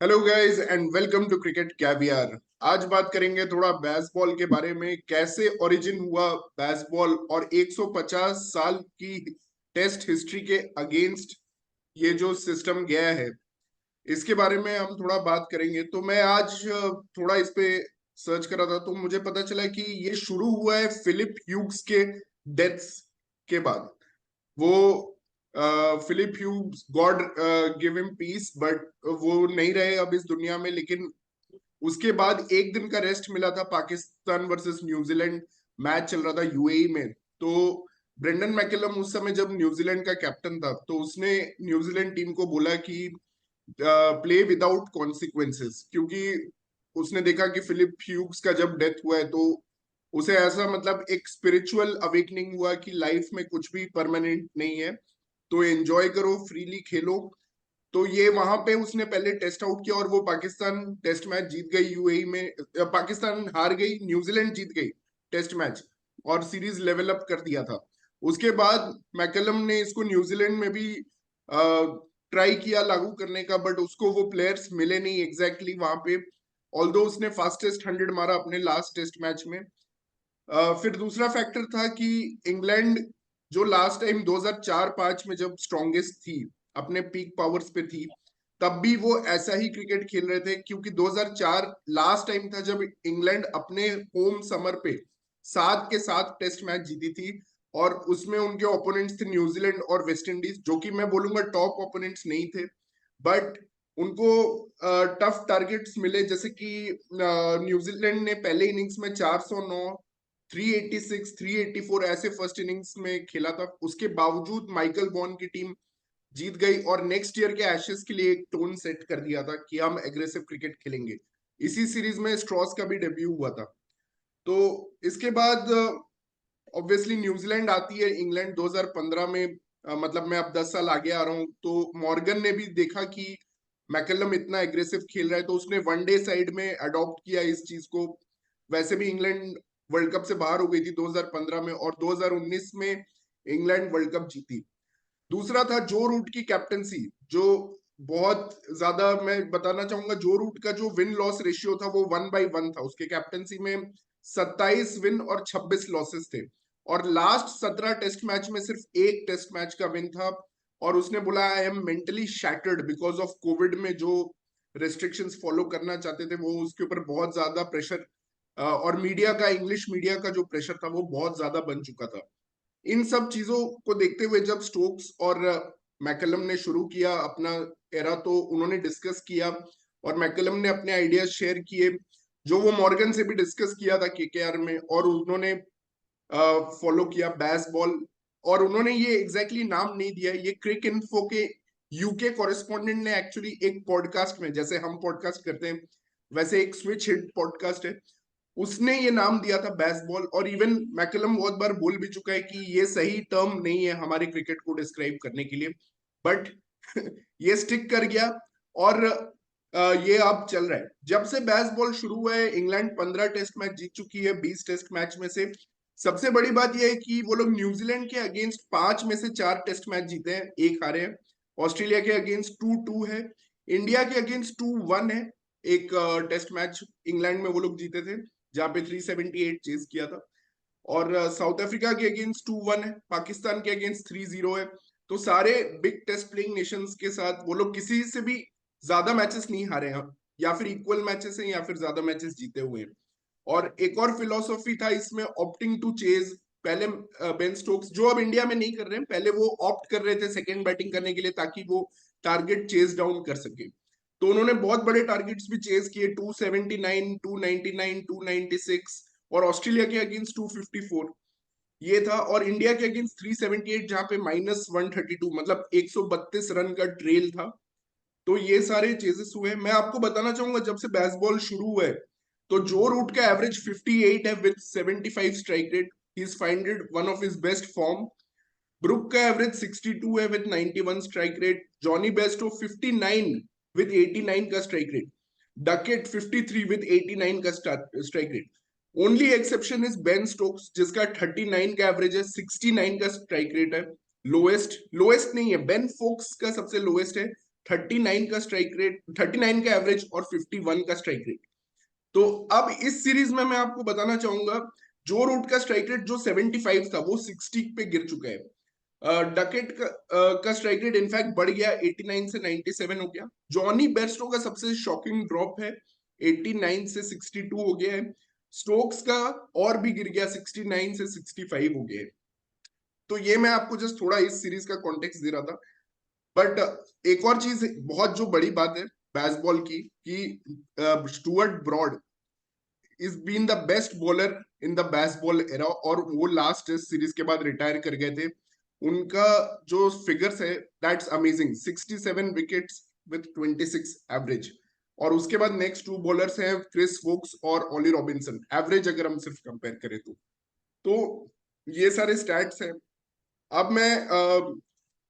Hello guys and welcome to Cricket Caviar. आज बात करेंगे थोड़ा बेसबॉल के बारे में, कैसे ओरिजिन हुआ बेसबॉल और 150 साल की टेस्ट हिस्ट्री के अगेंस्ट ये जो सिस्टम गया है, इसके बारे में हम थोड़ा बात करेंगे। तो मैं आज थोड़ा इस पे सर्च कर रहा था, तो मुझे पता चला कि ये शुरू हुआ है फिलिप ह्यूग्स के डेथ्स के बाद। वो Phillip Hughes, God give him peace, but वो नहीं रहे अब इस दुनिया में। लेकिन उसके बाद एक दिन का रेस्ट मिला था, पाकिस्तान वर्सेस न्यूजीलैंड मैच चल रहा था यूएई में। तो ब्रेंडन मैकलम उस समय जब न्यूजीलैंड का कैप्टन था, तो उसने न्यूजीलैंड टीम को बोला कि प्ले विदाउट कॉन्सिक्वेंसेस, क्योंकि उसने देखा कि फिलिप ह्यूग्स का जब डेथ हुआ है तो उसे ऐसा मतलब एक स्पिरिचुअल अवेकनिंग हुआ कि लाइफ में कुछ भी परमानेंट नहीं है, तो एंजॉय करो, फ्रीली खेलो। तो ये वहां पे उसने पहले टेस्ट आउट किया और वो पाकिस्तान टेस्ट मैच जीत गई यूएई में। पाकिस्तान हार गई, न्यूजीलैंड जीत गई टेस्ट मैच और सीरीज लेवल अप कर दिया था। उसके बाद मैकलम ने इसको न्यूजीलैंड में भी ट्राई किया लागू करने का, बट उसको वो प्लेयर्स मिले नहीं एग्जैक्टली वहां पे। ऑल्दो उसने फास्टेस्ट 100 मारा अपने लास्ट टेस्ट मैच में। फिर दूसरा फैक्टर था कि इंग्लैंड जो लास्ट टाइम 2004-5 में जब स्ट्रॉन्गेस्ट थी, अपने पीक पावर्स पे थी, तब भी वो ऐसा ही क्रिकेट खेल रहे थे, क्योंकि 2004 लास्ट टाइम था जब इंग्लैंड अपने होम समर पे 7 के 7 टेस्ट मैच जीती थी। और उसमें उनके ओपोनेंट्स थे न्यूजीलैंड और वेस्ट इंडीज, जो कि मैं बोलूंगा टॉप ओपोनेंट्स नहीं थे, बट उनको टफ टारगेट्स मिले। जैसे कि न्यूजीलैंड ने पहले इनिंग्स में 409, 386, 384 ऐसे फर्स्ट इनिंग्स में खेला था। उसके बावजूद माइकल वॉन की टीम जीत गई और नेक्स्ट ईयर के एशेस के लिए एक टोन सेट कर दिया था कि हम एग्रेसिव क्रिकेट खेलेंगे। इसी सीरीज में स्ट्रॉस का भी डेब्यू हुआ था। तो इसके बाद ऑब्वियसली न्यूजीलैंड आती है इंग्लैंड 2015 में। मतलब मैं अब 10 साल आगे आ रहा हूँ, तो मॉर्गन ने भी देखा कि मैकलम इतना एग्रेसिव खेल रहा है, तो उसने वनडे साइड में अडॉप्ट किया इस चीज को। वैसे भी इंग्लैंड वर्ल्ड कप से बाहर हो गई थी 2015 में, और 2019 में इंग्लैंड वर्ल्ड कप जीती। दूसरा था जो रूट की कैप्टनसी, जो बहुत ज्यादा मैं बताना चाहूंगा। जो रूट का जो विन लॉस रेशियो था वो 1/1 था उसके कैप्टनसी में। 27 विन और 26 लॉसेस थे, और लास्ट 17 टेस्ट मैच में सिर्फ एक टेस्ट मैच का विन था। और उसने बोला I am mentally shattered because of Covid में जो रेस्ट्रिक्शंस फॉलो करना चाहते थे वो उसके ऊपर बहुत ज्यादा प्रेशर, और मीडिया का, इंग्लिश मीडिया का जो प्रेशर था वो बहुत ज्यादा बन चुका था। इन सब चीजों को देखते हुए जब स्टोक्स और मैकलम ने शुरू किया अपना एरा, तो उन्होंने डिस्कस किया और मैकलम ने अपने आइडियाज शेयर किए, जो वो मॉर्गन से भी डिस्कस किया था केकेआर में, और उन्होंने फॉलो किया बेसबॉल। और उन्होंने ये एग्जैक्टली नाम नहीं दिया, ये क्रिक इन्फो के यूके कॉरेस्पॉन्डेंट ने एक्चुअली एक पॉडकास्ट में, जैसे हम पॉडकास्ट करते हैं वैसे एक स्विच हिट पॉडकास्ट है, उसने ये नाम दिया था बेसबॉल। और इवन मैकलम बहुत बार बोल भी चुका है कि ये सही टर्म नहीं है हमारे क्रिकेट को डिस्क्राइब करने के लिए, बट ये स्टिक कर गया। और ये अब चल रहा है। जब से बेसबॉल शुरू हुआ है इंग्लैंड 15 टेस्ट मैच जीत चुकी है 20 टेस्ट मैच में से। सबसे बड़ी बात यह है कि वो लोग न्यूजीलैंड के अगेंस्ट 5 में से 4 टेस्ट मैच जीते हैं, एक हारे हैं। ऑस्ट्रेलिया के अगेंस्ट 2-2 है। इंडिया के अगेंस्ट 2-1 है। एक टेस्ट मैच इंग्लैंड में वो लोग जीते थे, जहां पे 378 चेज किया था। और साउथ अफ्रीका के अगेंस्ट 2-1 है, पाकिस्तान के अगेंस्ट 3-0 है। तो सारे बिग टेस्ट प्लेइंग नेशंस के साथ वो लोग किसी से भी ज्यादा मैचेस नहीं हारे हैं, या फिर इक्वल मैचेस हैं, या फिर ज्यादा मैचेस जीते हुए हैं। और एक और फिलोसॉफी था इसमें, ऑप्टिंग टू चेज। पहले बेन स्टोक्स, जो अब इंडिया में नहीं कर रहे हैं, पहले वो ऑप्ट कर रहे थे सेकेंड बैटिंग करने के लिए, ताकि वो टारगेट चेज डाउन कर सके। तो उन्होंने बहुत बड़े टारगेट्स भी चेज किए, 279, 299, 296, और ऑस्ट्रेलिया के अगेंस्ट 254 ये था। और इंडिया के अगेंस्ट 378, जहां पे -132, मतलब 132 रन का ट्रेल था। तो ये सारे चेजेस हुए। मैं आपको बताना चाहूंगा जब से बेसबॉल शुरू हुआ है, तो जो रूट का एवरेज 58 है with 75 strike rate, he is founded one of his best form. Brook का एवरेज 62 है with 91 strike rate. Jonny Bairstow 59 with 89 का स्ट्राइक रेट। डकेट 53 विद 89 का strike rate. Only exception is Ben Stokes, जिसका 39 का average है, 69 का strike rate है। Lowest lowest नहीं है, बेन फोक्स का सबसे लोएस्ट है, 39 का स्ट्राइक रेट, 39 का एवरेज और 51 का स्ट्राइक रेट। तो अब इस सीरीज में मैं आपको बताना चाहूंगा, जो रूट का स्ट्राइक रेट जो 75 था वो 60 पे गिर चुका है। डकेट का स्ट्राइक रेट इनफैक्ट बढ़ गया, 89 से 97 हो गया। जॉनी बेयरस्टो का सबसे शॉकिंग ड्रॉप है, 89 से 62 हो गया है। स्टोक्स का और भी गिर गया, 69 से 65 हो गया है। तो ये मैं आपको जस्ट थोड़ा इस सीरीज का कॉन्टेक्स्ट दे रहा था। बट एक और चीज बहुत जो बड़ी बात है बेसबॉल की, कि Stuart Broad is been the best bowler in the Bazball era, और वो लास्ट टेस्ट सीरीज के बाद रिटायर कर गए थे। उनका जो फिगर्स है that's amazing, 67 wickets with 26 average. और उसके बाद नेक्स्ट टू बॉलर्स हैं क्रिस वोक्स और ओली रॉबिन्सन, एवरेज अगर हम सिर्फ कंपेयर करें तो ये सारे स्टैट्स हैं। अब मैं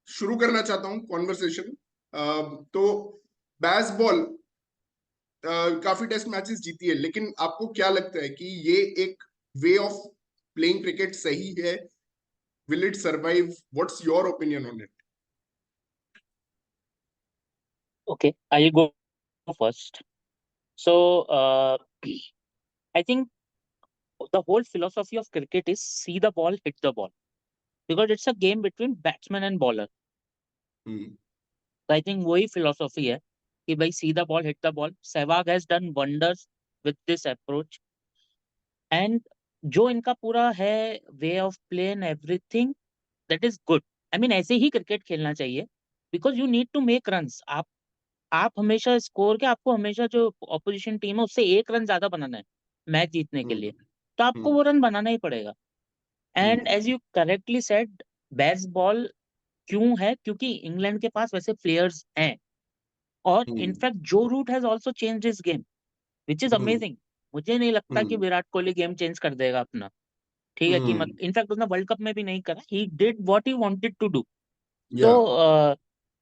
शुरू करना चाहता हूँ कॉन्वर्सेशन। तो बेसबॉल काफी टेस्ट मैचेस जीती है, लेकिन आपको क्या लगता है कि ये एक वे ऑफ प्लेइंग क्रिकेट सही है? Will it survive? What's your opinion on it? Okay, I go first. So, I think the whole philosophy of cricket is see the ball, hit the ball, because it's a game between batsman and bowler. Hmm So I think वही philosophy है कि भाई see the ball, hit the ball. Sehwag has done wonders with this approach, and जो इनका पूरा है way of play and everything, that is good. I mean ऐसे ही क्रिकेट खेलना चाहिए, because you need to make runs. आप हमेशा स्कोर के, आपको हमेशा जो ऑपोजिशन टीम है उससे एक रन ज्यादा बनाना है मैच जीतने के लिए, हम्म तो आपको हम्म वो रन बनाना ही पड़ेगा। And hmm as you correctly said, Bazball क्यों है? क्योंकि इंग्लैंड के पास वैसे प्लेयर्स हैं, और हम्म in fact Joe Root has also change his game, which is hmm amazing. मुझे नहीं लगता कि हम्म विराट कोहली गेम चेंज कर देगा अपना। ठीक है कि हम्म इनफैक्ट उसने वर्ल्ड कप में भी नहीं करा, he did what he wanted to do. या तो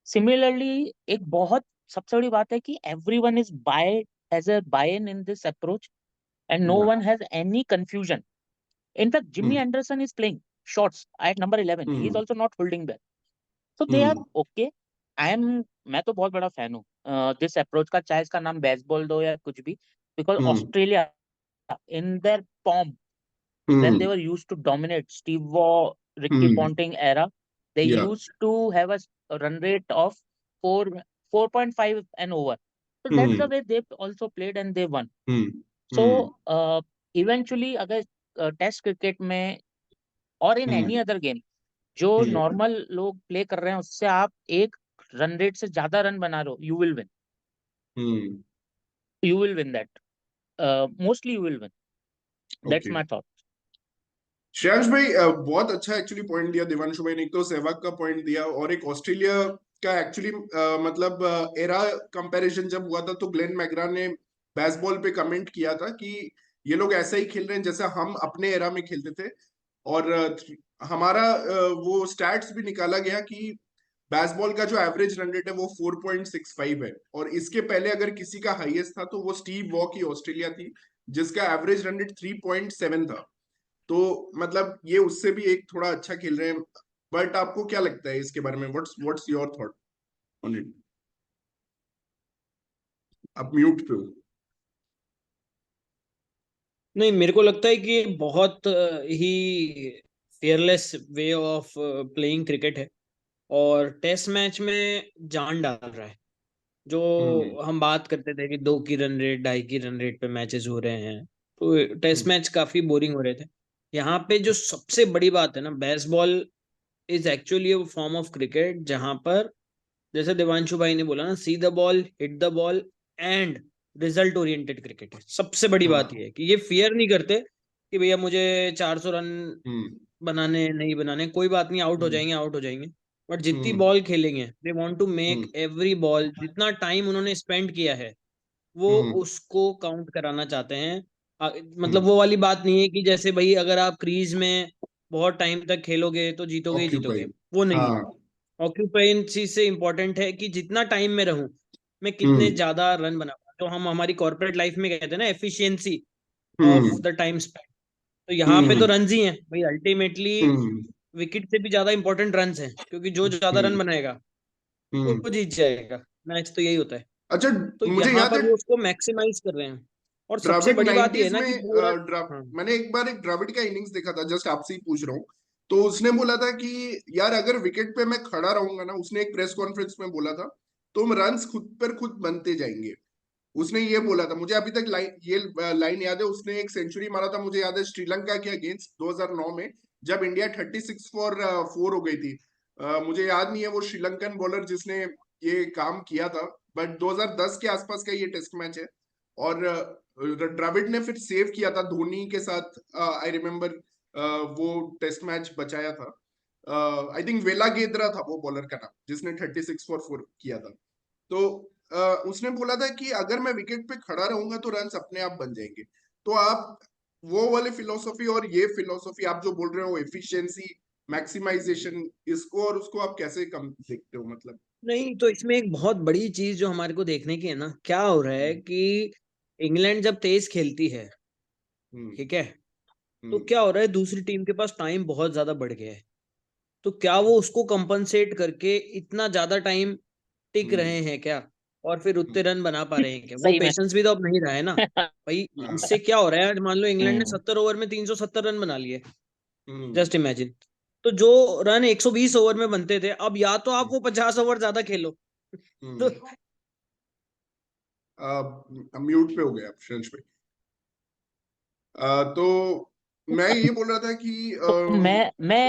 सिमिलरली एक बहुत सबसे बड़ी बात है कि everyone is by has a by in this approach, and no या one has any confusion. In fact Jimmy hmm Anderson is playing shots at number 11, he is hmm also not holding back, so they are hmm okay. I am मैं तो बहुत बड़ा fan हूँ this approach का, चाहे इसका नाम बेसबॉल दो या कुछ भी, because hmm Australia in their form when they hmm were used to dominate Steve Waugh, Ricky hmm Ponting era, they या used to have a run rate of 4 4.5 and over. So that's the hmm way they also played and they won. Hmm So hmm eventually अगर test cricket में और in any hmm other game जो हम्म normal लोग play कर रहे हैं उससे आप एक रन रेट से ज्यादा रन बना रहे हो, hmm you will win that, mostly you will win. That's okay. My thought. Shreyansh भाई, बहुत अच्छा एक्चुअली पॉइंट दिया देवांशु भाई ने। एक तो सहवाग का पॉइंट दिया, और एक ऑस्ट्रेलिया का एक्चुअली मतलब एरा कंपैरिजन जब हुआ था तो ग्लेन मैकग्रा ने बेसबॉल पे कमेंट किया था कि ये लोग ऐसा ही खेल रहे हैं जैसा हम अपने एरा में खेलते थे। और हमारा वो स्टैट्स भी निकाला गया कि बेसबॉल का जो एवरेज रन रेट है वो 4.65 है, और इसके पहले अगर किसी का हाईएस्ट था तो वो स्टीव वॉ की ऑस्ट्रेलिया थी, जिसका एवरेज रन रेट 3.7 था। तो मतलब ये उससे भी एक थोड़ा अच्छा खेल रहे हैं। बट आपको क्या लगता है इसके बारे में? What's your thought on it? आप म्यूट पे हो। नहीं, मेरे को लगता है कि ये बहुत ही fearless way of playing cricket है, और टेस्ट मैच में जान डाल रहा है। जो हम्म हम बात करते थे कि 2 की रन रेट, 2.5 की रन रेट पे मैचेस हो रहे हैं, तो टेस्ट हम्म मैच काफी बोरिंग हो रहे थे। यहाँ पे जो सबसे बड़ी बात है ना, baseball is actually a form of cricket जहां पर, जैसे देवांशु भाई ने बोला ना, see the ball, hit the ball, and result oriented cricket है। सबसे बड़ी बात हाँ यह है कि ये फियर नहीं करते कि भैया मुझे 400 रन हम्म बनाने, नहीं बनाने, कोई बात नहीं, आउट हो हम्म जाएंगे, आउट हो जाएंगे। बट जितनी हम्म बॉल खेलेंगे, they want to make hmm every ball, जितना टाइम उन्होंने स्पेंड किया है वो हम्म उसको काउंट कराना चाहते हैं। मतलब हम्म वो वाली बात नहीं है कि जैसे भाई अगर आप क्रीज में बहुत टाइम तक खेलोगे तो जीतोगे ही ऑक्यूपाई। जीतोगे, वो नहीं है। हाँ ऑक्यूपेंसी से इंपॉर्टेंट है कि जितना टाइम में रहूं, मैं कितने हम्म ज्यादा रन बना पाऊं। जो हम हमारी कॉर्पोरेट लाइफ में कहते हैं ना, efficiency of hmm the time spend, तो यहाँ पे तो हम्म रन ही हैं भाई अल्टीमेटली। हम्म विकेट से भी ज्यादा इंपॉर्टेंट रन हैं, क्योंकि जो ज्यादा रन हम्म बनाएगा हम्म वो जीत जाएगा। मैच तो यही होता है। अच्छा, तो मुझे यहाँ याद पर है वो उसको मैक्सिमाइज कर रहे हैं। और सबसे द्रविड़ बड़ी बात ये है 90s ना कि में पूरा, हाँ मैंने एक बार एक द्रविड़ का इनिंग्स देखा था, जस्ट आपसे ही पूछ रहा हूँ। तो उसने बोला था कि यार अगर विकेट पे मैं खड़ा रहूंगा ना, उसने एक प्रेस कॉन्फ्रेंस में बोला था, तुम रन्स खुद पर खुद बनते जाएंगे। उसने ये बोला था, मुझे अभी तक लाइन याद है। उसने एक सेंचुरी मारा था, मुझे याद है श्रीलंका के अगेंस्ट 2009 में, जब इंडिया 36 फॉर 4 हो गई थी। मुझे याद नहीं है वो श्रीलंकन बॉलर जिसने ये काम किया था, बट 2010 के आसपास का ये टेस्ट मैच है। और द्रविड़ ने फिर सेव किया था धोनी के साथ, आई रिमेम्बर। वो टेस्ट मैच बचाया था। आई थिंक वेला गेद्रा था वो बॉलर का नाम, जिसने 36 फॉर 4 किया था। तो उसने बोला था कि अगर मैं विकेट पे खड़ा रहूंगा तो रन्स अपने आप बन जाएंगे। तो आप वो वाली फिलोसॉफी और ये फिलोसॉफी आप जो बोल रहे हो, एफिशिएंसी मैक्सिमाइजेशन, इसको और उसको आप कैसे कम देखते हो मतलब? नहीं, तो इसमें एक बहुत बड़ी चीज जो हमारे को देखने की है ना, क्या हो रहा है हम्म। कि इंग्लैंड जब तेज खेलती है, हम्म। ठीक है, तो हम्म। क्या हो रहा है, दूसरी टीम के पास टाइम बहुत ज्यादा बढ़ गया है। तो क्या वो उसको कंपनसेट करके इतना ज्यादा टाइम टिक हम्म। रहे हैं क्या, और फिर उतने हम्म। रन बना पा रहे हैं क्या? वो सही में। पेशेंस भी तो अब नहीं रहा है ना भाई। हाँ। इससे क्या हो रहा है, आज मान लो इंग्लैंड ने हम्म 70 ओवर में 370 रन बना लिए, हम्म। Just imagine. तो जो रन 120 ओवर में बनते थे, अब या तो आप वो 50 ओवर ज्यादा खेलो। तो हम्म। म्यूट पे हो गया फ्रेंच पे। तो मैं ये बोल रहा था कि तो मैं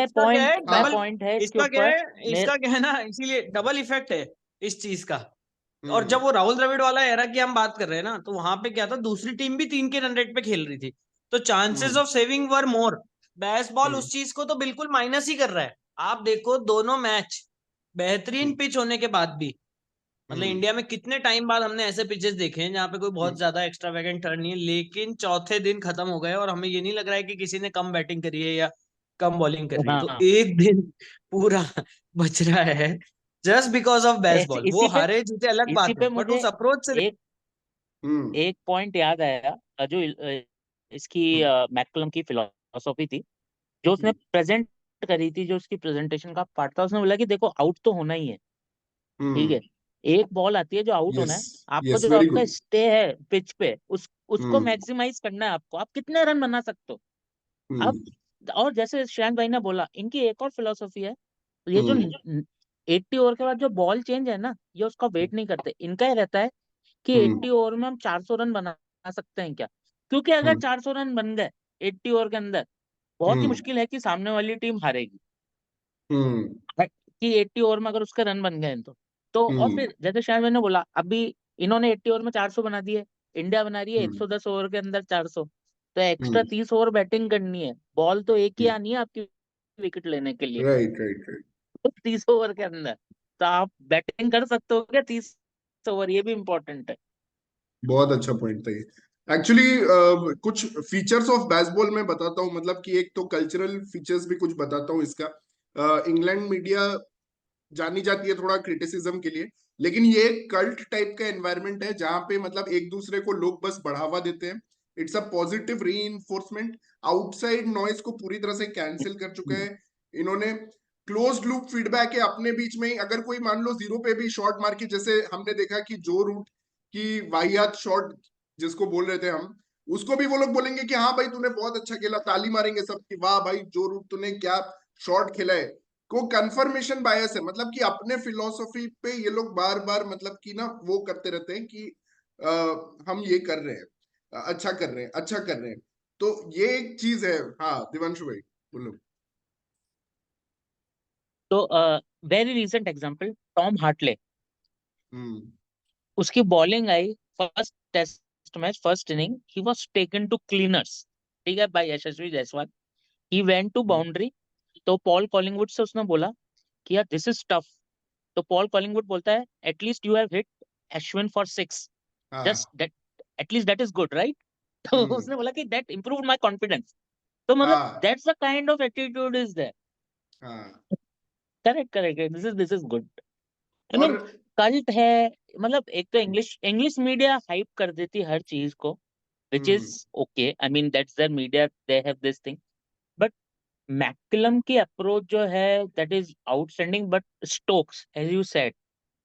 इसका क्या पॉइंट है, मैं डबल, पॉइंट है इसके इसका क्या ऊपर। है, मेरे इसका क्या है ना, इसीलिए डबल इफेक्ट है इस चीज का। और हम्म। जब वो राहुल द्रविड़ वाला एरा की हम बात कर रहे हैं ना, तो वहां पे क्या था, दूसरी टीम भी 3 के रन रेट पे खेल रही थी, तो chances hmm. Of saving were more. Bazball hmm. उस चीज को तो बिल्कुल माइनस ही कर रहा है। आप देखो दोनों मैच बेहतरीन पिच होने के बाद भी, मतलब हम्म। इंडिया में कितने टाइम बाद हमने ऐसे पिचेस देखे हैं जहाँ पे कोई बहुत हम्म। ज्यादा एक्स्ट्रावेगेंट टर्न नहीं है, लेकिन चौथे दिन खत्म हो गए और हमें ये नहीं लग रहा है कि किसी ने कम बैटिंग करी है या कम बॉलिंग करी है। तो हाँ, एक दिन पूरा बच रहा है जस्ट बिकॉज ऑफ बेसबॉल। वो हारे जीते अलग इसी बात है, पे बट मुझे उस अप्रोच से एक हम्म। एक पॉइंट याद आया। जो इसकी हम्म। मैकलम की फिलोसॉफी थी, जो उसने हम्म। प्रेजेंट करी थी, जो उसकी प्रेजेंटेशन का पार्ट था। उसने बोला कि देखो, आउट तो होना ही है, ठीक है। हम्म। एक बॉल आती है जो आउट होना यस। है। आपको यस, जो वेरी आपका गुड। स्टे है पिच पे, उसको हम्म। मैक्सिमाइज करना है आपको। आप कितने रन बना सकते हो आप। हम्म। और जैसे श्रेयांक भाई ने बोला, इनकी एक और फिलोसॉफी है। ये जो हम्म। 80 ओवर के बाद जो बॉल चेंज है ना, ये उसका वेट नहीं करते। इनका ये रहता है कि हम्म। 80 ओवर में हम 400 रन बना सकते हैं क्या? क्योंकि अगर हम्म। 400 रन बन गए 80 ओवर के अंदर, बहुत ही हम्म। मुश्किल है कि सामने वाली टीम हारेगी। हम्म। कि 80 ओवर में अगर उसके रन बन गए तो और हम्म। फिर जैसे शायद मैंने बोला, अभी इन्होंने 80 ओवर में 400 बना दिए। इंडिया बना रही है हम्म। 110 ओवर के अंदर 400। तो एक्स्ट्रा हम्म। 30 ओवर बैटिंग करनी है। बॉल तो एक ही आनी है आपकी विकेट लेने के लिए। Right, right, right. तो 30 ओवर के अंदर तो आप बैटिंग कर सकते हो क्या 30 ओवर? ये भी इम्पोर्टेंट है। बहुत अच्छा पॉइंट था ये। एक्चुअली कुछ फीचर्स ऑफ बेसबॉल में बताता हूँ, मतलब कि एक तो कल्चरल फीचर्स भी कुछ बताता हूँ इसका। इंग्लैंड मीडिया जानी जाती है थोड़ा क्रिटिसिज्म के लिए, लेकिन ये एक कल्ट टाइप का एनवायरनमेंट है जहां पे मतलब एक दूसरे को लोग बस बढ़ावा देते हैं। इट्स अ पॉजिटिव री, आउटसाइड नॉइज को पूरी तरह से कैंसिल कर चुका है इन्होंने। क्लोज लूप फीडबैक है अपने बीच में ही। अगर कोई मान लो जीरो पे भी शॉट मार के, जैसे हमने देखा कि जो रूट की वाहियात शॉट जिसको बोल रहे थे हम, उसको भी वो लोग बोलेंगे कि हाँ भाई तूने बहुत अच्छा खेला, ताली मारेंगे सब कि वाह भाई जो रूट तूने क्या शॉट खेला है। को कंफर्मेशन बायस है, मतलब कि अपने फिलोसॉफी पे ये लोग बार बार मतलब कि ना वो करते रहते हैं कि आ, हम ये कर रहे हैं, अच्छा कर रहे हैं, अच्छा कर रहे हैं। तो ये एक चीज है। हाँ दिवांशु भाई बोलो। तो very recent example, Tom Hartley. Hmm. उसकी bowling I first test match, first inning, he was taken to cleaners, ठीक है, by Yashasvi Jaiswal. He went to hmm. Boundary. तो पॉल कॉलिंगवुड से उसने बोला कि यार दिस इज टफ। तो पॉल कॉलिंगवुड बोलता है, at least you have hit Ashwin for 6, just हाँ। That, at least that is good, right? तो हम्म। उसने बोला कि दैट इम्प्रूव्ड माय कॉन्फिडेंस। तो मतलब हाँ। That's the kind of attitude is there. हाँ। Correct, correct, this is good. I और मीन, कल्ट है। मतलब एक तो इंग्लिश इंग्लिश मीडिया हाइप कर देती हर चीज को, which is hmm. okay. I mean, that's their media, they have this thing. But McCullum की अप्रोच जो है, that is outstanding. But Stokes, as you said,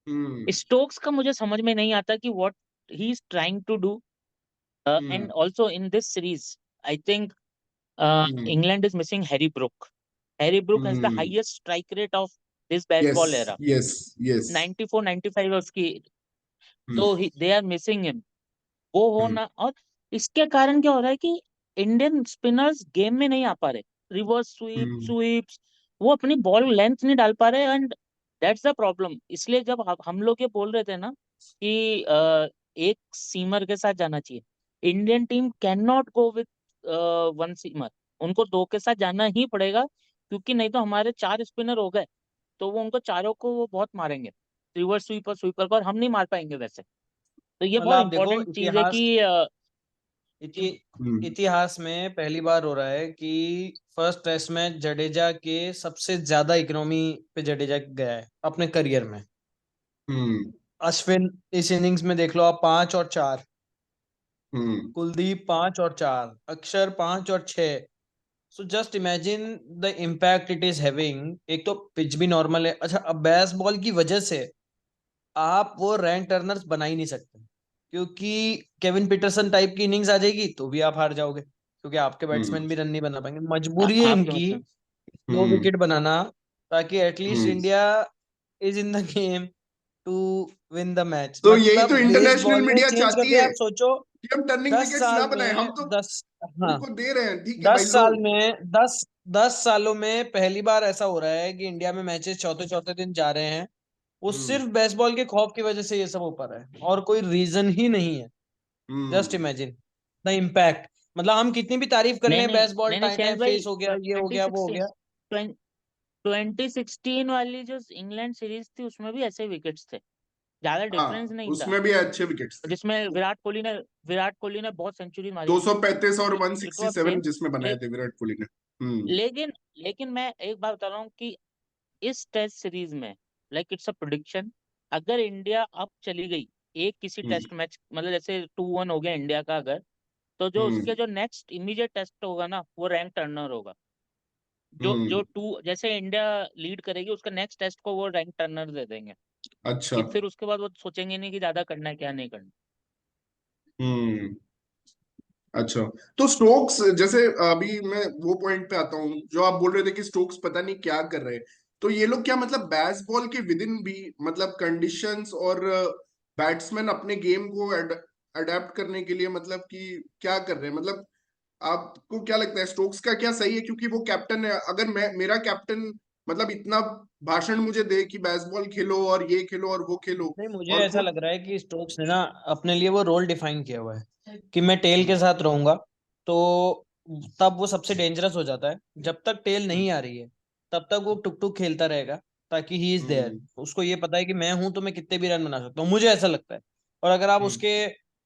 Stokes का मुझे समझ में नहीं आता कि what he is trying to do and also in this series I think England is missing Harry Brook. Harry Brook has the highest strike rate of this baseball yes, era. yes, yes. 94 95 है उसकी, तो they are missing him. वो होना, और इसके कारण क्या हो रहा है कि इंडियन स्पिनर्स गेम में नहीं आ पा रहे, रिवर्स स्वीप्स, वो अपनी बॉल लेंथ नहीं डाल पा रहे, एंड दैट्स द प्रॉब्लम. इसलिए जब हम लोग ये बोल रहे थे ना कि एक सीमर के साथ जाना चाहिए, Indian team can not go with one seamer, उनको दो के साथ जाना ही पड़ेगा, क्योंकि नहीं तो हमारे चार स्पिनर हो गए तो वो उनको चारों को वो बहुत मारेंगे, रिवर्स स्वीपर स्वीपर को, और हम नहीं मार पाएंगे वैसे. तो ये मतलब बहुत आप देखो इंपॉर्टेंट चीज है कि इतिहास में पहली बार हो रहा है कि फर्स्ट टेस्ट में जडेजा के सबसे ज्यादा इकोनॉमी पे जडेजा गया है अपने करियर में. अश्विन इस इनिंग्स में देख लो आप 5 और 4, कुलदीप 5 और 4, अक्षर 5 और 6. So just imagine the impact it is having. एक तो पिच भी नॉर्मल है. अच्छा, अब बेस बॉल की वजह से आप वो रैन टर्नर्स बना ही नहीं सकते, क्योंकि केविन पीटरसन टाइप की इनिंग्स आ जाएगी तो भी आप हार जाओगे, क्योंकि आपके बैट्समैन भी रन नहीं बना पाएंगे. मजबूरी है आपके इनकी मतलब 2 विकेट बनाना, ताकि at least India is in the game to win the match. तो यही मतलब तो इंटरनेशनल बेसबॉल ने मीडिया चेंज कर चाहती दिया. है आप सोचो कि हम टर्निंग 10 विकेट्स ना साल बनाए, हम में तो 10, हाँ, उनको दे रहे हैं, ठीक है भाई 10 लो. साल में 10 सालों में पहली बार ऐसा हो रहा है कि इंडिया में मैचेस चौथे चौथे दिन जा रहे हैं. वो सिर्फ बेसबॉल के खौफ की वजह से ये सब हो पा रहा है, और कोई रीजन ही नहीं है. Just imagine the impact. मतलब हम कितनी भी तारीफ कर लें, बेसबॉल नहीं टाइम टाइम शैन भाई, फेस हो गया, ये हो गया, वो हो गया. 2016 वाली जो इंग्लैंड सीरीज थी उसमें भी ऐसे विकेट्स थे, ज्यादा डिफरेंस हाँ, नहीं था, उसमें भी अच्छे विकेट्स थे, जिसमें विराट कोहली ने बहुत सेंचुरी मारी थी. 235 और इट वाज 167 सेम. जिसमें बनाए थे विराट कोहली ने. लेकिन लेकिन मैं एक बात बता रहा हूँ कि इस टेस्ट सीरीज में, लाइक इट्स अ प्रिडिक्शन, अगर इंडिया अब चली गई एक किसी टेस्ट मैच, मतलब जैसे 2-1 हो गया इंडिया का अगर, तो जो उसके जो नेक्स्ट इमीडिएट टेस्ट होगा ना वो रैंक टर्नर होगा. जो जैसे इंडिया लीड करेगी उसका नेक्स्ट टेस्ट को वो रैंक टर्नर दे देंगे, अच्छा. कि फिर उसके बाद वो सोचेंगे नहीं कि ज्यादा करना है क्या नहीं करना. अच्छा, तो स्टोक्स, जैसे अभी मैं वो पॉइंट पे आता हूँ जो आप बोल रहे थे कि स्टोक्स पता नहीं क्या कर रहे हैं, तो ये लोग क्या मतलब बेसबॉल के विद इन भी मतलब कंडीशंस और बैट्समैन अपने गेम को अडेप्ट करने के लिए मतलब कि क्या कर रहे हैं, मतलब आपको क्या लगता है स्टोक्स का क्या सही है, क्योंकि वो कैप्टन है. अगर मैं मेरा कैप्टन मतलब इतना भाषण मुझे दे कि बेसबॉल खेलो और ये खेलो और वो खेलो, नहीं, मुझे और ऐसा खुद लग रहा है कि स्टोक्स ने ना अपने लिए वो रोल डिफाइन किया हुआ है कि मैं टेल के साथ रहूंगा. तो तब वो सबसे डेंजरस हो जाता है. जब तक टेल नहीं आ रही है तब तक वो टुक टुक खेलता रहेगा, ताकि ही इज देयर. उसको ये पता है कि मैं हूं तो मैं कितने भी रन बना सकता हूँ, मुझे ऐसा लगता है. और अगर आप उसके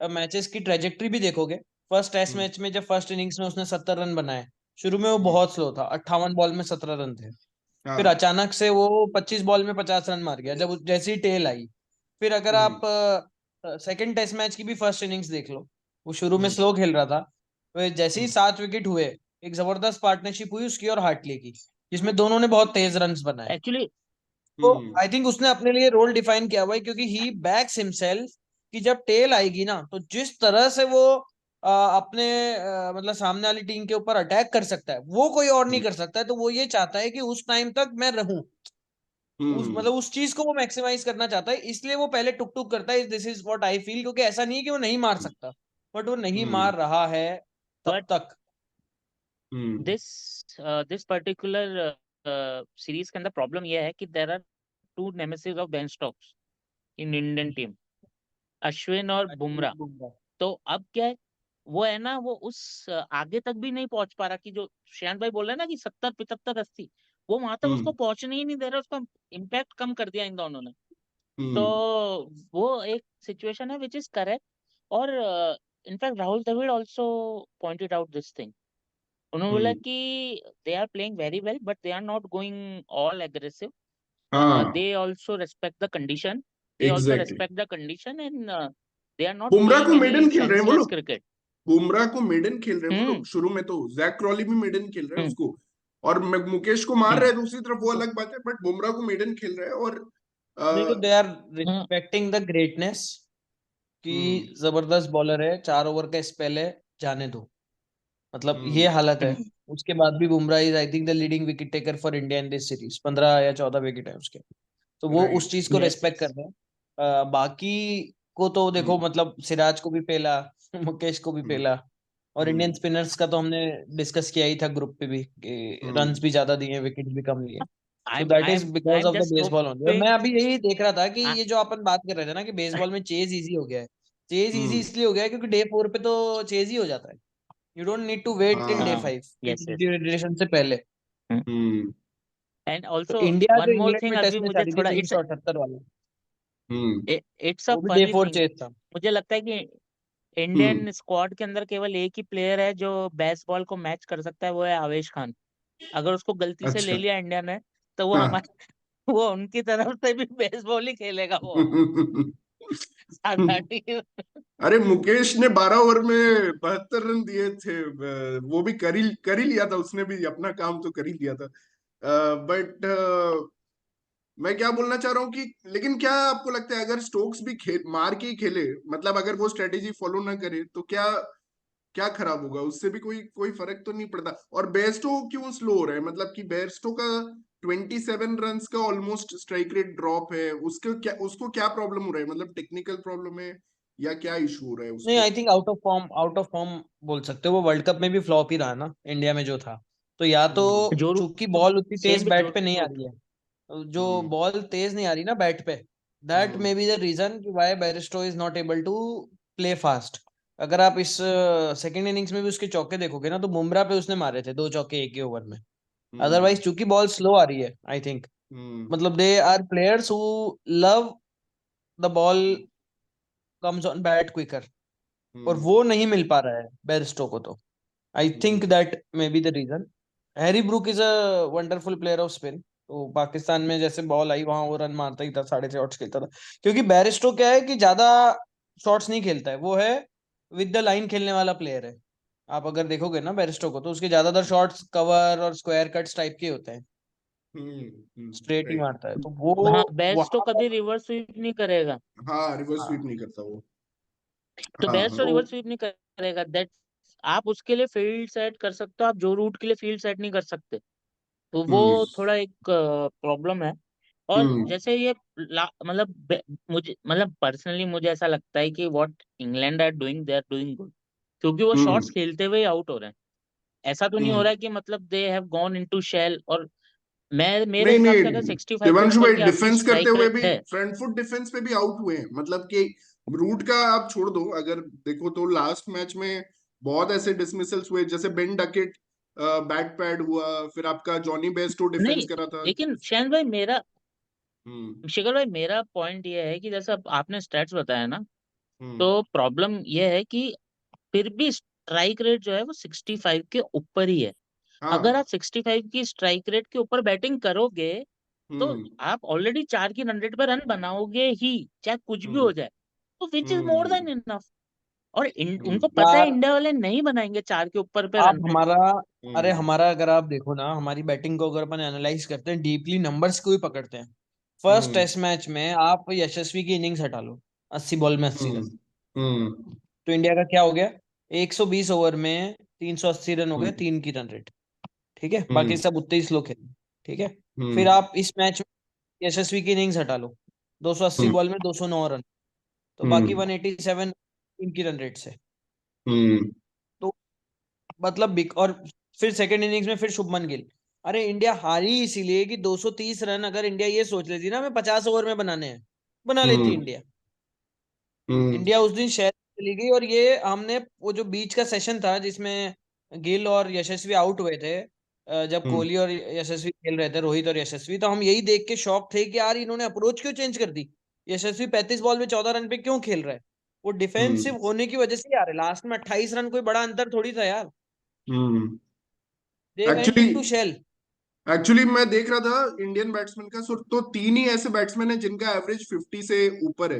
मैचेस की ट्रेजेक्टरी भी देखोगे, फर्स्ट टेस्ट मैच में जब फर्स्ट इनिंग्स में उसने 70 रन बनाए, शुरू में वो बहुत स्लो था, 58 बॉल में 17 रन थे. फिर हाँ. अचानक से वो 25 बॉल में 50 रन मार गया जब जैसी टेल आई. फिर अगर आप सेकंड टेस्ट मैच की भी फर्स्ट इनिंग्स देख लो, वो शुरू में स्लो खेल रहा था. फिर जैसे ही 7 विकेट हुए, एक जबरदस्त पार्टनरशिप हुई उसकी और हार्टली की, जिसमें दोनों ने बहुत तेज रन्स बनाए. एक्चुअली तो आई थिंक उसने अपने लिए रोल डिफाइन किया हुआ है, क्योंकि ही बैक्स हिमसेल्फ कि जब टेल आएगी ना तो जिस तरह से वो अपने मतलब सामने वाली टीम के ऊपर अटैक कर सकता है, वो कोई और नहीं कर सकता है. तो वो ये चाहता है कि उस टाइम तक मैं रहूं, उस मतलब उस चीज को वो मैक्सिमाइज करना चाहता है, इसलिए वो पहले टुक टुक करता है. This is what I feel. क्योंकि ऐसा नहीं है कि वो नहीं मार सकता, बट वो नहीं मार रहा है तब बट तक. दिस दिस पर्टिकुलर सीरीज के अंदर प्रॉब्लम यह है कि there are two nemesis of Ben Stokes in Indian team, Ashwin और बुमराह. तो अब क्या है, वो है ना, वो उस आगे तक भी नहीं पहुंच पा रहा, कि जो श्रेयांश भाई बोल रहे हैं ना कि 70 75 80, वो वहां तक उसको पहुंचने ही नहीं दे रहा, उसका इम्पैक्ट कम कर दिया इन दोनों ने. तो वो एक सिचुएशन है विच इज करेक्ट. और in fact Rahul Dravid also pointed out this thing. उन्होंने बोला कि they are playing very well but they are not going all aggressive. हाँ, They also respect the condition. They also exactly. respect the condition, and they are not Bumrah को playing any maiden खेल रहे हैं वो senseless लोग. cricket. Bumrah को maiden खेल रहे हैं वो हम्म लोग. शुरू में तो जैक क्रॉली भी मेडन खेल रहे हैं हम्म उसको, और मुकेश को मार हम्म रहे हैं दूसरी तरफ, वो अलग बात है, बट बुमराह को मेडन खेल रहे हैं. और देखो, they are respecting the greatness कि जबरदस्त बॉलर है, 4 ओवर का स्पेल है, जाने दो, मतलब ये हालत है। उसके बाद भी Bumrah is I think the leading wicket taker for India in this series, 15 या 14 विकेट है उसके, तो वो उस चीज को Yes, रेस्पेक्ट कर रहे हैं। बाकी को तो देखो, मतलब सिराज को भी पेला, मुकेश को भी पेला, और इंडियन स्पिनर्स का तो हमने डिस्कस किया ही था ग्रुप पे भी कि रन्स भी ज्यादा दिए, विकेट भी कम लिए, so that is because I'm of the just baseball only. और hoping. मैं अभी यही देख रहा था कि I, ये जो अपन बात कर रहे थे ना कि बेसबॉल में चेज इजी हो गया है, चेज इजी हम्म इसलिए हो गया है क्योंकि डे 4 पे तो चेज ही हो जाता है, you don't need to wait till day हाँ 5 yes, yes. ड्यूरेशन से पहले। हम्म And तो also इंडिया one जो more इंग्लैंड thing, में अभी टेस्ट में मुझे चाहती थी थोड़ा 378 वाला, हम्म it's a वो भी डे funny 4 thing. चेज था। मुझे लगता है कि हम्म इंडियन स्क्वाड के अंदर केवल एक ही प्लेयर है जो बेसबॉल को मैच कर सकता है, वो है आवेश खान। अगर उसको गलती से ले अच्छा लिया इंडिया ने, तो वो हाँ हमारे वो उनकी तरफ से भी बेसबॉल ही खेलेगा वो। साधारण ही। अरे मुकेश ने 12 ओवर में 72 रन दिए थे, वो भी कर ही लिया था, उसने भी अपना काम तो कर ही लिया था। बट मैं क्या बोलना चाह रहा हूँ कि लेकिन क्या आपको लगता है अगर स्टोक्स भी मार के ही खेले, मतलब अगर वो स्ट्रेटेजी फॉलो ना करे तो क्या क्या खराब होगा? उससे भी कोई कोई फर्क तो नहीं पड़ता। और बेयरस्टो क्यों स्लो हो रहा है? मतलब कि बेयरस्टो का 27 रन का ऑलमोस्ट स्ट्राइक रेट ड्रॉप है, उसको क्या प्रॉब्लम हो रहा है? मतलब टेक्निकल प्रॉब्लम है या क्या इशू हो रहा है नहीं, उसको? I think out of form बोल सकते हो, वो वर्ल्ड कप में भी फ्लॉप ही रहा ना इंडिया में जो था। तो या तो जो चूंकि बॉल उतनी तेज सेम भी बैट जो पे नहीं आ रूट। रही है, जो हम्म बॉल तेज नहीं आ रही ना बैट पे, that hmm may be the reason कि why Bairstow is not able to play fast. अगर आप इस सेकंड इनिंग्स में भी उसके चौके देखोगे ना, तो बुमराह पे उसने मारे थे 2 चौके एक ही ओवर में। हम्म अदरवाइज चूंकि बॉल स्लो आ रही है, आई थिंक, हम्म मतलब they are players who love the ball comes on bat quicker, और हम्म वो नहीं मिल पा रहा है बेरिस्टो को। तो I think hmm that may be the reason. Harry Brook is a wonderful player of spin, तो पाकिस्तान में जैसे बॉल आई वहां वो रन मारता ही था, 6.5 शॉट्स खेलता था। क्योंकि बैरिस्टो क्या है कि ज्यादा शॉट्स नहीं खेलता है, वो है विद द लाइन खेलने वाला प्लेयर है। आप अगर देखोगे ना बैरिस्टो को, तो उसके ज्यादातर शॉट्स कवर और स्क्वायर कट्स टाइप के होते हैं, स्ट्रेट ही राइट। मारता है, तो वो हाँ, बेस्ट तो वहां कभी पर। रिवर्स स्वीप नहीं करेगा। हाँ रिवर्स स्वीप हाँ, नहीं करता वो। तो हाँ बेस्ट हाँ तो तो रिवर्स स्वीप नहीं करेगा, दैट आप उसके लिए फील्ड सेट कर सकते हो, आप जो रूट के लिए फील्ड सेट नहीं कर सकते। तो वो हम्म थोड़ा एक प्रॉब्लम है। और हम्म जैसे ये मतलब मुझे मतलब पर्सनली मुझे ऐसा लगता है कि what England are doing, they are doing good, क्योंकि वो हम्म शॉट्स खेलते हुए आउट हो रहे हैं। ऐसा तो नहीं हो हम्म रहा है कि मतलब they have gone into shell. और मैं मेरे नहीं हिसाब नहीं से अगर 65 के देवांशु ऊपर भाई, की आपकी डिफेंस करते स्ट्राइक हुए रेट भी, है। फ्रंट फुट डिफेंस पे भी आउट हुए हैं, मतलब कि रूट का आप छोड़ दो, अगर देखो तो लास्ट मैच में बहुत ऐसे डिसमिसल्स हुए, जैसे बेन डकेट बैट पैड हुआ, फिर आपका जॉनी बेस्टो डिफेंस नहीं, करा था। लेकिन शैन भाई मेरा हम्म शिखर भाई मेरा पॉइंट ये है कि जैसे अब आपने स्टैट्स बताया ना, हम्म तो प्रॉब्लम ये है कि फिर भी स्ट्राइक रेट जो है वो 65 के ऊपर ही है। अगर हाँ आप 65 की स्ट्राइक रेट के ऊपर बैटिंग करोगे, तो हम्म आप ऑलरेडी 4 की रन रेट पे रन बनाओगे ही, चाहे कुछ भी हम्म हो जाए। तो which is more hmm than enough. और हम्म उनको पता है यार, इंडिया वाले नहीं बनाएंगे 4 के ऊपर पे आप रन रेट। हमारा, अरे हम्म हमारा अगर आप देखो ना, हमारी बैटिंग को अगर अपन एनालाइज करते हैं डीपली, नंबर्स को ही पकड़ते हैं, फर्स्ट हम्म टेस्ट मैच में आप यशस्वी की इनिंग्स हटा लो, 80 बॉल में 80 रन, हम्म हम्म तो इंडिया का क्या हो गया? 120 ओवर में 380 रन हो गए, 3 की रन रेट। ठीक है, बाकी हम्म सब उतने ही स्लो खेले। ठीक है, फिर हम्म आप इस मैच में यशस्वी की इनिंग्स हटा लो, 280 हम्म बॉल में 209 रन, तो बाकी हम्म 187 तीन की रन रेट से। हम्म तो मतलब और फिर सेकंड इनिंग्स में फिर शुभमन गिल। अरे इंडिया हारी इसीलिए कि 230 रन अगर इंडिया ये सोच लेती ना, मैं 50 ओवर में बनाने हैं, बना लेती हम्म इंडिया। हम्म इंडिया उस दिन शहर चली गई, और ये हमने वो जो बीच का सेशन था जिसमें गिल और यशस्वी आउट हुए थे, जब हम्म कोहली और यशस्वी खेल रहे थे, रोहित और यशस्वी, तो हम यही देख के शॉक थे कि यार इन्होंने अप्रोच क्यों चेंज कर दी, यशस्वी 35 बॉल में 14 रन पे क्यों खेल रहा है? वो डिफेंसिव होने की वजह से यार लास्ट में 28 रन कोई बड़ा अंतर थोड़ी था यार, they went actually into shell. Actually मैं देख रहा था इंडियन बैट्समैन का, तो तीन ही ऐसे बैट्समैन है जिनका एवरेज 50 से ऊपर है।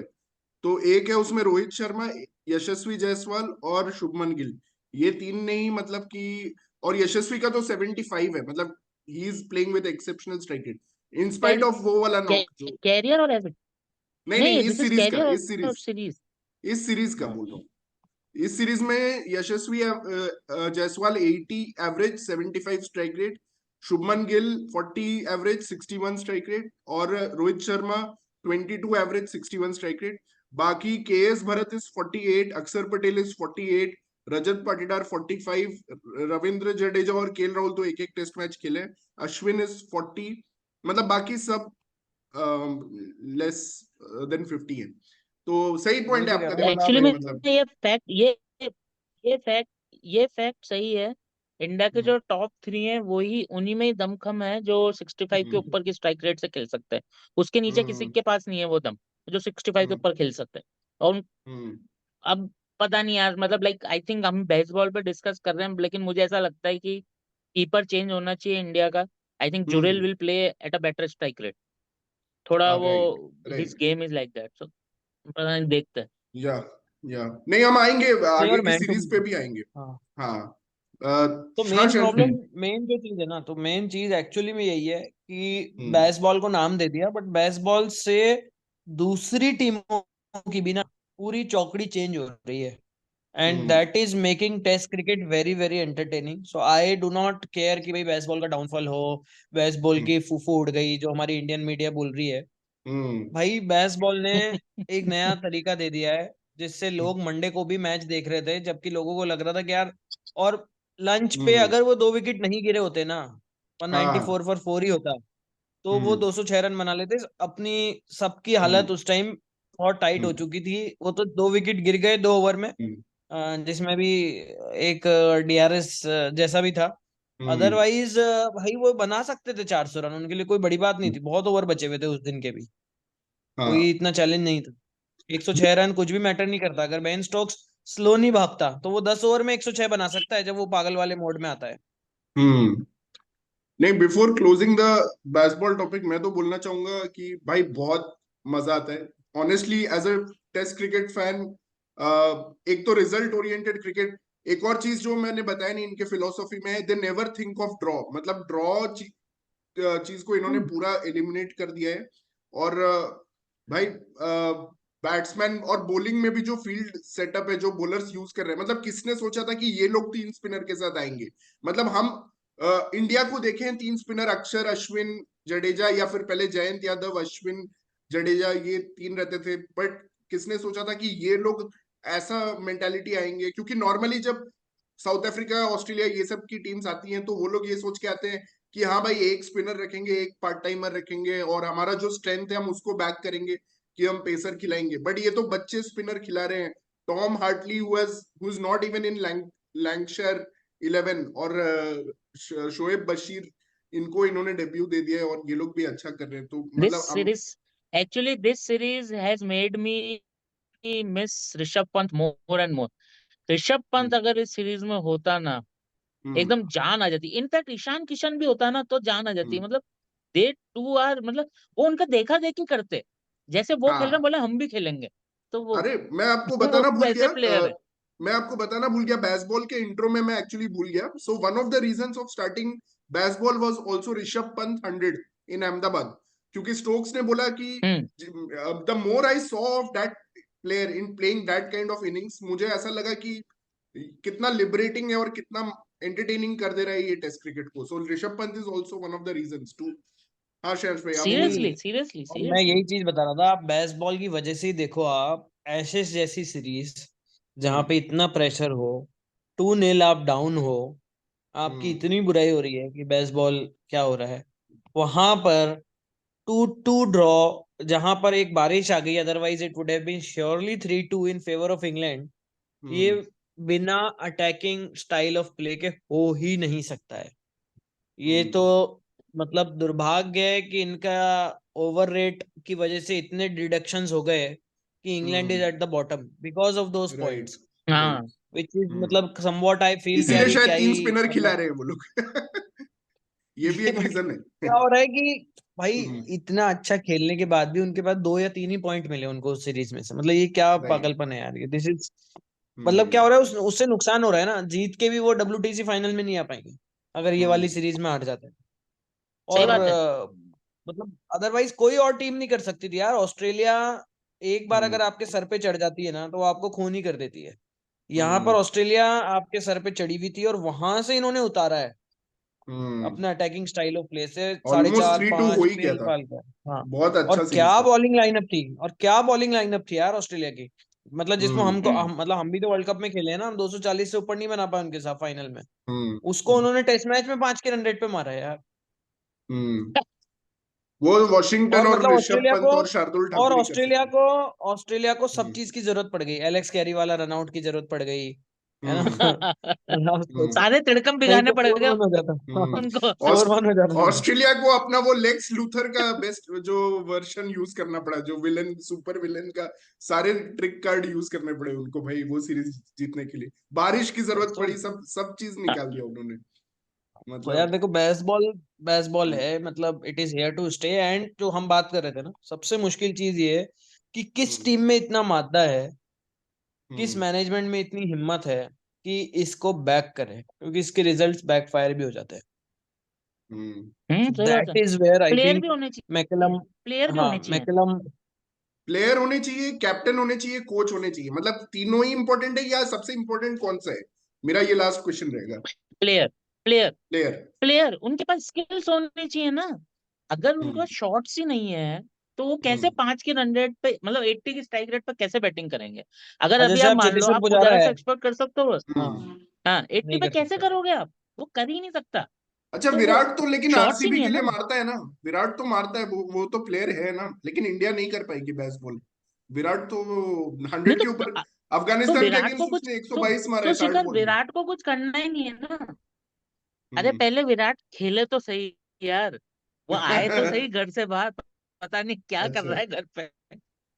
तो एक है उसमें रोहित शर्मा, यशस्वी जायसवाल और शुभमन गिल, ये तीन ने ही मतलब कि, और यशस्वी का तो 75 है, मतलब he is playing with exceptional strike rate. In spite of वो वाला नॉक जो, कैरियर और एवरेज? नहीं नहीं, नहीं, इस दिस इज सीरीज का, कैरियर इस और सीरीज, सीरीज। इस सीरीज का बोल रहा हूँ। इस सीरीज में Yashasvi Jaiswal 80 average 75 strike rate, Shubman Gill 40 average 61 strike rate, और Rohit Sharma 22 average 61 strike rate. बाकी KS Bharat is 48, Akshar Patel is 48, Rajat Patidar 45, Ravindra Jadeja और केएल राहुल तो एक एक टेस्ट मैच खेले, अश्विन इज 40, मतलब बाकी सब लेस देन 50 है। तो सही वही पॉइंट है तो कह आपका रहा हूँ देवांशु एक्चुअली मतलब भाई, में मतलब ये फैक्ट ये फैक्ट सही है। इंडिया के जो टॉप 3 हैं वही, उन्हीं में ही दमखम है जो 65 के ऊपर की स्ट्राइक रेट से खेल सकते हैं। उसके नीचे किसी हम्म के पास नहीं है वो दम जो 65 के हम्म ऊपर खेल सकते हैं। और हम्म अब पता नहीं यार, मतलब लाइक आई थिंक हम बेसबॉल पे डिस्कस कर रहे हैं, लेकिन मुझे ऐसा लगता है कि कीपर चेंज होना चाहिए इंडिया का। I think Jurel hmm, will play at a better strike rate. थोड़ा वो right his right, game is like that, so पता नहीं, देखते हैं। या या नहीं, हम आएंगे आगे प्लेयर की मैन टू सीरीज पे भी आएंगे। हाँ। हाँ तो हाँ मेन शैम्स प्रॉब्लम, भाई। मेन जो चीज है ना, तो मेन चीज एक्चुअली में यही है कि हम्म बेसबॉल को नाम दे दिया, बट बेसबॉल से दूसरी टीमों की भी ना पूरी चौकड़ी चेंज हो रही है, and hmm that is making test cricket very very entertaining. So I do not care कि भाई बेसबॉल का डाउनफॉल हो, बेसबॉल हम्म की फूफू उड़ गई जो हमारी इंडियन मीडिया बोल रही है। हम्म भाई बेसबॉल ने एक नया तरीका दे दिया है जिससे लोग मंडे को भी मैच देख रहे थे, जबकि लोगों को लग रहा था कि यार, और लंच पे हम्म, अगर वो 2 विकेट नहीं गिरे होते ना, और 94 हाँ, फॉर 4 ही होता, तो वो हम्म 206 रन बना लेते अपनी। सबकी हालत हम्म उस टाइम बहुत टाइट हो हम्म चुकी थी। वो तो 2 विकेट गिर गए 2 ओवर में, हम्म जिसमें भी एक डीआरएस जैसा भी था। हम्म, अदरवाइज भाई वो बना सकते थे 400 रन, उनके लिए कोई बड़ी बात नहीं थी, बहुत ओवर बचे हुए थे उस दिन के भी, हाँ, कोई इतना चैलेंज नहीं था। 106 रन कुछ भी मैटर नहीं करता, अगर बेन स्टोक्स स्लो नहीं भागता तो वो 10 ओवर में 106 बना सकता है जब वो पागल वाले मोड में आता है। हम्म। नहीं, before closing the baseball topic, मैं तो बोलना चाहूंगा कि भाई बहुत मजा आता है honestly as a test cricket fan. एक तो रिजल्ट ओरिएंटेड क्रिकेट, एक और चीज जो मैंने बताया नहीं इनके फिलोसॉफी में है, they never think of draw, मतलब ड्रॉ चीज को इन्होंने पूरा एलिमिनेट कर दिया है। और भाई बैट्समैन और बॉलिंग में भी जो फील्ड सेटअप है, जो बॉलर्स यूज कर रहे हैं, मतलब किसने सोचा था कि ये लोग 3 स्पिनर के साथ आएंगे। मतलब हम इंडिया को देखें, 3 स्पिनर अक्षर, अश्विन, जडेजा, या फिर पहले जयंत यादव, अश्विन, जडेजा, ये 3 रहते थे। बट किसने सोचा था कि ये लोग ऐसा मेंटालिटी आएंगे, क्योंकि नॉर्मली जब साउथ अफ्रीका, ऑस्ट्रेलिया, ये सब की टीम्स आती हैं तो वो लोग ये सोच के आते हैं कि हाँ भाई एक स्पिनर रखेंगे, एक पार्ट टाइमर रखेंगे, और हमारा जो स्ट्रेंथ है हम उसको बैक करेंगे कि हम पेसर खिलाएंगे। बट ये तो बच्चे स्पिनर खिला रहे हैं। Tom Hartley who is not even in Lancashire 11, और शोएब बशीर, इनको इन्होंने डेब्यू दे दिया है और ये लोग भी अच्छा कर रहे हैं, तो दिस मतलब हम। Series actually this series has made me miss Rishabh Pant more and more. Rishabh Pant अगर इस सीरीज में होता ना, हम्म एकदम जान आ जाती। इनफैक्ट ईशान किशन भी होता ना तो जान आ जाती, हम्म, मतलब दे टू आर, मतलब वो उनका देखा देखी करते, जैसे वो खेल रहे हैं हाँ। बोले हम भी खेलेंगे। तो वो अरे मैं आपको वो बताना भूल वैसे गया, प्लेयर है। मैं आपको बताना भूल गया, बेसबॉल के इंट्रो में मैं एक्चुअली भूल गया। So one of the reasons of starting Bazball was also Rishabh Pant 100 in Ahmedabad, क्योंकि स्टोक्स ने बोला कि hmm. The more I saw of that player in playing that kind of innings, मुझे ऐसा लगा कि कितना लिबरेटिंग है और कितना एंटरटेनिंग कर दे रहा है ये टेस्ट क्रिकेट को। So Rishabh Pant is also one of the reasons too. हाँ शेष भाई, आप बोल रहे सीरियसली नहीं, थे। सीरियसली और मैं सीरियसली। यही चीज बता रहा था, आप बेसबॉल की वजह से ही देखो, आप एशेस जैसी सीरीज जहां हम्म पे इतना प्रेशर हो, 2-0 आप डाउन हो, आपकी हम्म इतनी बुराई हो रही है कि बेसबॉल क्या हो रहा है, वहां पर 2-2 ड्रॉ, जहां पर एक बारिश आ गई, otherwise it would have been surely 3-2 in favour of England. ये हम्म बिना अटैकिंग स्टाइल ऑफ प्ले के हो ही नहीं सकता है। ये तो हम्म, मतलब दुर्भाग्य है कि इनका ओवर रेट की वजह से इतने डिडक्शंस हो गए कि England is hmm, at the bottom because of those right points, हाँ। राइट। विच इज हम्म, मतलब समवॉट आई फील कि यार इसीलिए ये शायद क्या तीन ही स्पिनर खिला मतलब। रहे हैं वो लोग। ये भी ये एक भाई रीजन है। क्या हो रहा है कि भाई हम्म, इतना अच्छा खेलने के बाद भी उनके पास 2 या 3 ही पॉइंट मिले उनको उस सीरीज में से, मतलब ये क्या राइट। पागलपन है यार, ये दिस इज मतलब क्या हम्म हो रहा है, उससे नुकसान हो रहा है ना, जीत के भी वो WTC फाइनल में नहीं आ पाएंगे अगर ये वाली हम्म सीरीज में हार जाते हैं। सही और बात है। मतलब अदरवाइज कोई और टीम नहीं कर सकती थी यार। ऑस्ट्रेलिया एक बार हम्म अगर आपके सर पे चढ़ जाती है ना तो वो आपको खून ही कर देती है। यहाँ पर हम्म ऑस्ट्रेलिया आपके सर पे चढ़ी हुई थी और वहां से इन्होंने उतारा है हम्म अपना अटैकिंग स्टाइल ऑफ प्ले से। साढ़े ऑलमोस्ट चार 3-2 हो पांच ही पे गया था। निकाल कर। हाँ। बहुत और अच्छा सीरीज क्या था। बॉलिंग लाइनअप थी, और क्या बॉलिंग लाइनअप थी यार ऑस्ट्रेलिया की। मतलब जिसमें हमको हम्म मतलब हम भी तो वर्ल्ड कप में खेले हैं ना, हम 240 से ऊपर नहीं बना पाए उनके साथ फाइनल में। उसको हम्म उन्होंने टेस्ट मैच में 5 के रन रेट पे मारा है यार। हम्म वो वॉशिंगटन और और मतलब ऋषभ पंत और शार्दुल और ठाकुर ही कर सकते ऑस्ट्रेलिया को सब हैं। चीज की जरूरत पड़ गई। एलेक्स कैरी वाला रनआउट की जरूरत पड़ गई, है ना। हम्म हम्म सारे तिड़कम नहीं भिगाने तो पड़ फोर गए वन हो जाता। उनको। फोर वन हो जाता था। ऑस्ट्रेलिया को अपना वो लेक्स लूथर का बेस्ट जो वर्जन यूज करना पड़ा, जो विलन सुपर विलन का सारे ट्रिक कार्ड यूज करने पड़े उनको भाई वो सीरीज जीतने के लिए। बारिश की जरूरत तो पड़ी, सब सब चीज निकाल दिया उन्होंने। तो यार मतलब देखो, बेसबॉल है, मतलब it is here to stay. And जो हम बात कर रहे थे ना, सबसे मुश्किल चीज ये है कि किस हम्म टीम में इतना मादा है, किस हम्म मैनेजमेंट में इतनी हिम्मत है कि इसको बैक करे, क्योंकि इसके रिजल्ट्स बैकफायर भी हो जाते हैं। हम्म सो सही बात दैट है। Is where I player think भी होने चाहिए, मैकलम। प्लेयर भी हाँ, होने चाहिए। मैकलम। प्लेयर होने चाहिए, कैप्टन होने चाहिए, कोच होने चाहिए, मतलब तीनों ही इंपॉर्टेंट है या सबसे इंपॉर्टेंट कौन सा है? मेरा ये लास्ट क्वेश्चन रहेगा। Player player player. प्लेयर उनके पास स्किल्स होनी चाहिए ना। अगर उनके हम्म पास शॉट्स ही नहीं है तो वो कैसे हम्म 5 की रन रेट पे, मतलब 80 की स्ट्राइक रेट पे कैसे बैटिंग करेंगे? अगर और अभी जैसे आप आप मान लो चेतेश्वर आप पुजारा पुजारा है। से एक्सपेक्ट कर सकते हो, हाँ, हाँ 80 नहीं पे कर कैसे सकते। करोगे आप? वो कर ही नहीं सकता। अच्छा, तो वो विराट तो लेकिन शॉट्स ही आरसीबी नहीं के है लिए ना। मारता है ना। विराट तो मारता है, वो तो प्लेयर है ना, लेकिन इंडिया नहीं कर पाएगी बेसबॉल। विराट तो नहीं 100 के ऊपर। तो अफगानिस्तान के विराट को अगेंस्ट कुछ उसने 122 मारा तो है 60 शिखर बॉल में। विराट को कुछ करना ही नहीं है ना। अरे हम्म पहले विराट खेले तो सही यार, वो आए तो सही घर से बाहर, पता नहीं क्या कर अच्छा रहा है घर पे,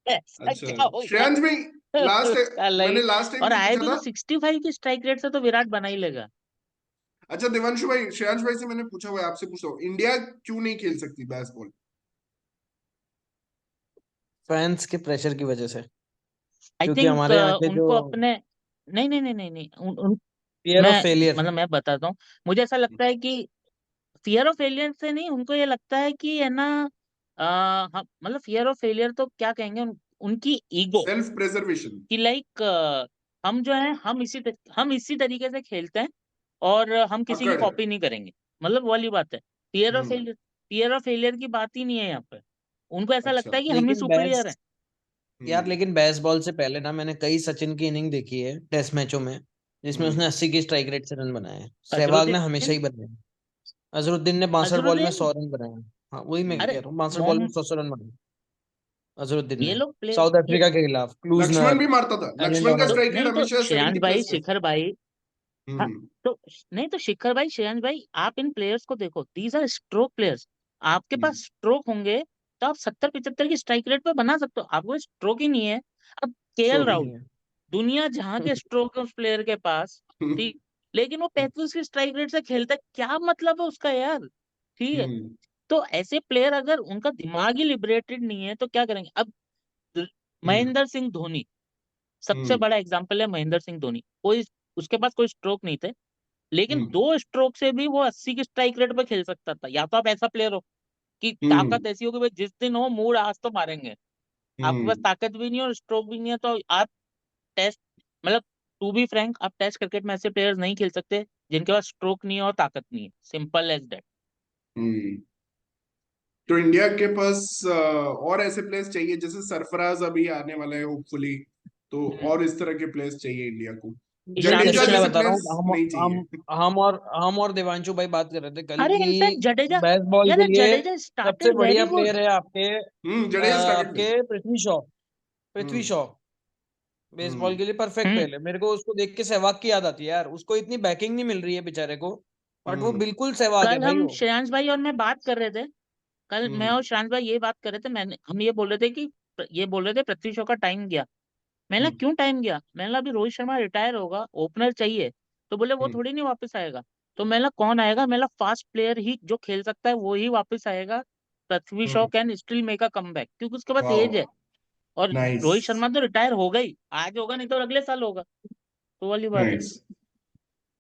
ऐसा अच्छा। क्या हो गया श्रेयांश भाई, लास्ट उसका मैंने लाइफ। लास्ट टाइम और भी आए पूछा भी था। तो 65 की स्ट्राइक रेट से तो विराट बना ही लेगा। अच्छा देवांशु भाई, श्रेयांश भाई से मैंने पूछा हुआ है, आपसे पूछता हूँ, इंडिया क्यों नहीं खेल सकती बेसबॉल? फैंस के प्रेशर की वजह से। आई क्योंकि थिंक हमारे यहाँ के जो उनको अपने, नहीं नहीं नहीं नहीं नहीं फियर ऑफ मैं फेलियर। मतलब मैं बताता हूँ। मुझे ऐसा लगता है कि फियर ऑफ फेलियर से नहीं, उनको ये लगता है कि है ना, मतलब फियर ऑफ फेलियर तो क्या कहेंगे, उनकी ईगो सेल्फ प्रेजर्वेशन। कि लाइक हम जो है हम इसी तरीके से खेलते हैं और हम किसी की अकड़। कॉपी नहीं करेंगे। मतलब वो वाली बात है। हम्म फियर ऑफ फेलियर की बात ही नहीं है यहाँ पे। उनको ऐसा अच्छा। लगता है कि हम ही लेकिन सुपीरियर हैं। यार हम्म लेकिन बेसबॉल से पहले ना मैंने कई सचिन की इनिंग देखी है टेस्ट मैचों में, जिसमें हम्म उसने 80 की स्ट्राइक रेट से रन बनाए हैं। सहवाग ने हमेशा अजरुद्दीन ही बनाए हैं। अजरुद्दीन ने 62 बॉल में अजरुद्दीन 100 रन बनाए हैं। हाँ, वही मैं हम्म अरे कह रहा हूँ, 62 बॉल में मोहम्मद, 100 रन बनाए अजरुद्दीन ये ने। लोग प्ले साउथ ये अफ्रीका के खिलाफ लक्ष्मण क्लूजनर, भी मारता था, एलन लक्ष्मण का डोनाल्ड। तो स्ट्राइक रेट नहीं तो हमेशा 70 श्रेयांश भाई प्लस है। शिखर भाई, हाँ हम्म तो नहीं तो शिखर भाई श्रेयांश भाई, आप इन प्लेयर्स को देखो, दीज आर स्ट्रोक प्लेयर्स। आपके पास हम्म स्ट्रोक होंगे तो आप 70-75 की स्ट्राइक रेट पे बना सकते हो। आपको स्ट्रोक ही नहीं है। अब केएल स्ट्रोक ही राहुल, नहीं है। दुनिया जहां के स्ट्रोक है उस प्लेयर के पास, ठीक, लेकिन वो 35 की स्ट्राइक रेट से खेलता है, क्या मतलब है उसका यार? ठीक है। हम्म तो ऐसे प्लेयर अगर उनका दिमाग ही लिबरेटेड नहीं है तो क्या करेंगे? अब हम्म महेंद्र सिंह धोनी सबसे हम्म बड़ा एग्जाम्पल है। महेंद्र सिंह धोनी, कोई उसके पास कोई स्ट्रोक नहीं थे, लेकिन हम्म 2 स्ट्रोक से भी वो 80 की स्ट्राइक रेट पे खेल सकता था। या तो आप ऐसा प्लेयर हो कि हम्म ताकत ऐसी हो कि भाई जिस दिन हो मूड आज तो मारेंगे, आपके पास हम्म ताकत भी नहीं है और स्ट्रोक भी नहीं है, तो आप टेस्ट, मतलब टू बी फ्रैंक, आप टेस्ट क्रिकेट में ऐसे प्लेयर्स नहीं खेल सकते जिनके पास स्ट्रोक नहीं है और ताकत नहीं है। Simple as that. हम्म। तो इंडिया के पास और ऐसे प्लेयर्स चाहिए, जैसे सरफराज अभी आने वाला है होपफुली, तो और इस तरह के प्लेयर्स चाहिए इंडिया को। ईशान जैसे जडेजा मैं किशन, जैसे बता रहा प्लेयर्स हूँ, नहीं चाहिए। हम और देवांशु भाई बात कर रहे थे कल अरे की इनफैक्ट जडेजा, बेसबॉल यार के लिए जडेजा सबसे स्टार्टेड बढ़िया वेरी गुड। प्लेयर है जडेजा स्टार्टेड वेल। आपके पृथ्वी शॉ। पृथ्वी हम्म शॉ बेसबॉल हम्म के लिए परफेक्ट हम्म प्लेयर है। मेरे को उसको देख के सहवाग की याद आती है यार। उसको इतनी बैकिंग नहीं मिल रही है बेचारे को, बट वो हम्म बिल्कुल सहवाग है कल भाई हम वो। श्रेयांश भाई और मैं बात कर रहे थे, कल मैं हम्म और श्रेयांश भाई ये बात कर रहे थे, हम ये बोल रहे थे कि ये बोल रहे थे पृथ्वी शॉ का टाइम गया। मैंने हम्म क्यों टाइम गया? मैंने बोला अभी रोहित शर्मा रिटायर होगा, ओपनर चाहिए। तो बोले वो हम्म थोड़ी नहीं वापस आएगा। तो मैंने बोला कौन आएगा? मैंने बोला फास्ट प्लेयर ही जो खेल सकता है वो ही वापस आएगा। Prithvi Shaw hmm can still make a comeback, क्योंकि उसके पास वाओ एज है। और नाइस रोहित शर्मा तो रिटायर हो गई, आज होगा नहीं तो अगले साल होगा। तो वाली बात है। नाइस।